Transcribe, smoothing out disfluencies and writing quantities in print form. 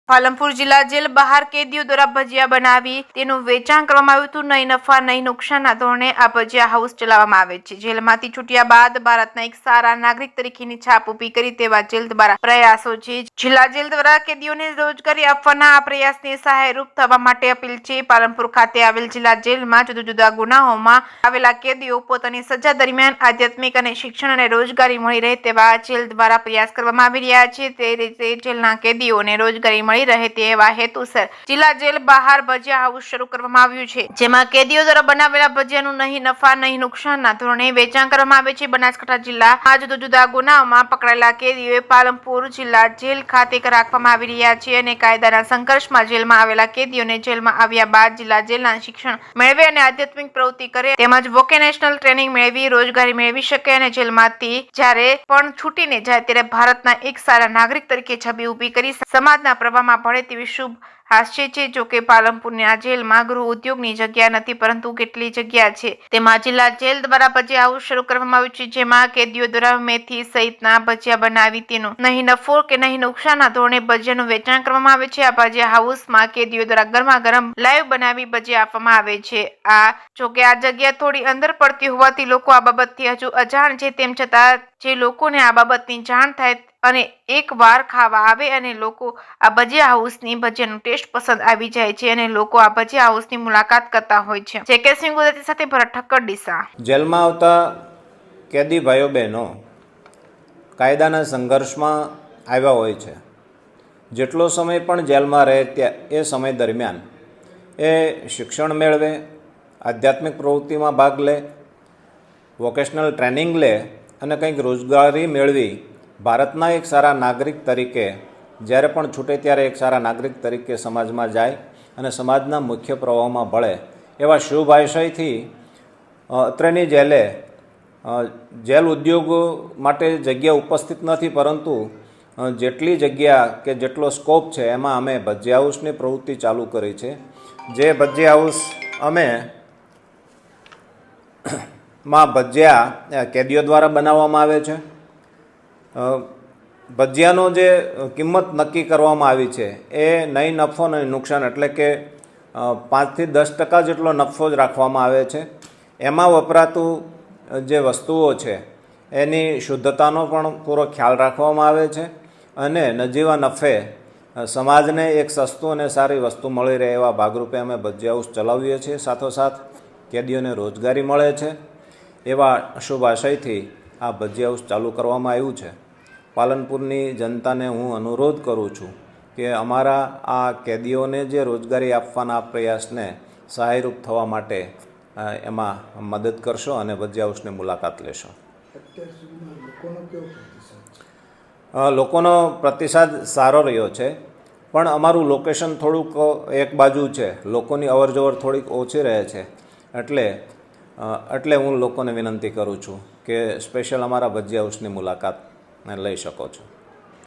પાલનપુર જિલ્લા જેલ બહાર કેદીઓ દ્વારા ભજીયા બનાવી તેનું વેચાણ કરવામાં આવ્યું હતું. નહીં નફા નહીં નુકસાનના ધોરણે આ ભજીયા હાઉસ ચલાવવામાં આવે છે. જેલમાંથી છૂટ્યા બાદ ભારતના એક સારા નાગરિક તરીકેની છાપ ઊભી કરી તેવા જેલ દ્વારા પ્રયાસો છે. જિલ્લા જેલ દ્વારા કેદીઓને રોજગારી આપવાના આ પ્રયાસને સહાયરૂપ થવા માટે અપીલ છે. પાલનપુર ખાતે આવેલ જિલ્લા જેલમાં જુદા જુદા ગુનાઓમાં આવેલા કેદીઓ પોતાની સજા દરમિયાન આધ્યાત્મિક અને શિક્ષણ અને રોજગારી મળી રહે તેવા જેલ દ્વારા પ્રયાસ કરવામાં આવી રહ્યા છે. તે રીતે જેલના કેદીઓને રોજગારી મળી રહે તેવા હેતુસર જિલ્લા જેલ બહાર ભજીયા હાઉસ શરૂ કરવામાં આવ્યું છે, જેમાં કેદીઓ દ્વારા બનાવેલા ભજીયાનું નહીં નફા નહીં નુકસાનના ધોરણે વેચાણ કરવામાં આવે છે. બનાસકાંઠા જિલ્લામાં જુદા જુદા ગુનાઓમાં પકડાયેલા કેદીઓએ પાલનપુર જિલ્લા જેલ ખાતે રાખવામાં આવી રહ્યા છે અને કાયદાના સંઘર્ષમાં જેલમાં આવેલા કેદીઓને જેલમાં આવ્યા બાદ જિલ્લા જેલના શિક્ષણ મેળવે અને આધ્યાત્મિક પ્રવૃત્તિ કરે તેમજ વોકેશનલ ટ્રેનિંગ મેળવી રોજગારી મેળવી શકે અને જેલમાંથી જ્યારે પણ છૂટીને જાય ત્યારે ભારતના એક સારા નાગરિક તરીકે છબી ઊભી કરી સમાજના પ્રવાહમાં ભળે તેવી શુભ હાસ્ય છે. જોકે પાલનપુરની આ જેલમાં ગૃહ ઉદ્યોગની જગ્યા નથી, પરંતુ કેટલી જગ્યા છે. તેમાં જિલ્લા જેલ દ્વારા ભજીયા હાઉસ શરૂ કરવામાં આવ્યું છે, જેમાં કેદીઓ દ્વારા મેથી સહિતના ભજીયા બનાવી તેનું નહીં નફો કે નહીં નુકસાનના ધોરણે ભજીયાનું વેચાણ કરવામાં આવે છે. આ ભજીયા હાઉસમાં કેદીઓ દ્વારા ગરમા ગરમ લાઈવ બનાવી ભજીયા આપવામાં આવે છે. જોકે આ જગ્યા થોડી અંદર પડતી હોવાથી લોકો આ બાબતથી હજુ અજાણ છે. તેમ છતાં જે લોકોને આ બાબતની જાણ થાય અને એકવાર ખાવા આવે અને લોકો આ ભજીયા હાઉસની ભજીયાનું ટેસ્ટ પસંદ આવી જાય છે અને લોકો આ ભજીયા હાઉસની મુલાકાત કરતા હોય છે. જેકે સિંહ ગુજરાતી સાથે ભરત ઠક્કર, ડીસા. જેલમાં આવતા કેદી ભાઈઓ બહેનો કાયદાના સંઘર્ષમાં આવ્યા હોય છે. જેટલો સમય પણ જેલમાં રહે એ સમય દરમિયાન એ શિક્ષણ મેળવે, આધ્યાત્મિક પ્રવૃત્તિમાં ભાગ લે, વોકેશનલ ટ્રેનિંગ લે અને કંઈક રોજગારી મેળવી ભારતના એક સારા નાગરિક તરીકે જ્યારે પણ છૂટે ત્યારે એક સારા નાગરિક તરીકે સમાજમાં જાય અને સમાજના મુખ્ય પ્રવાહમાં ભળે એવા શુભ આશયથી અત્રેની જેલે જેલ ઉદ્યોગ માટે જગ્યા ઉપસ્થિત નથી, પરંતુ જેટલી જગ્યા કે જેટલો સ્કોપ છે એમાં અમે ભજીયા હાઉસની પ્રવૃત્તિ ચાલુ કરી છે. જે ભજીયા હાઉસ અમે માં ભજીયા કેદીઓ દ્વારા બનાવવામાં આવે છે. ભજીયાનો જે કિંમત નક્કી કરવામાં આવી છે એ નહીં નફો નહીં નુકસાન, એટલે કે 5 થી 10% જેટલો નફો જ રાખવામાં આવે છે. એમાં વપરાતું જે વસ્તુઓ છે એની શુદ્ધતાનો પણ પૂરો ખ્યાલ રાખવામાં આવે છે અને નજીવા નફે સમાજને એક સસ્તું અને સારી વસ્તુ મળી રહે એવા ભાગરૂપે અમે ભજીયા હાઉસ ચલાવીએ છીએ. સાથોસાથ કેદીઓને રોજગારી મળે છે એવા શુભ આશયથી આ ભજીયા હાઉસ ચાલુ કરવામાં આવ્યું છે. પાલનપુરની જનતાને હું અનુરોધ કરું છું કે અમારા આ કેદીઓને જે રોજગારી આપવાના પ્રયાસને સહાયરૂપ થવા માટે એમાં મદદ કરશો અને ભજીયા હાઉસની મુલાકાત લેશો. લોકોનો પ્રતિસાદ સારો રહ્યો છે, પણ અમારું લોકેશન થોડુંક એક બાજુ છે, લોકોની અવરજવર થોડીક ઓછી રહે છે. એટલે હું લોકોને વિનંતી કરું છું કે સ્પેશિયલ અમારા ભજીયા હાઉસની મુલાકાત લઈ શકો છો.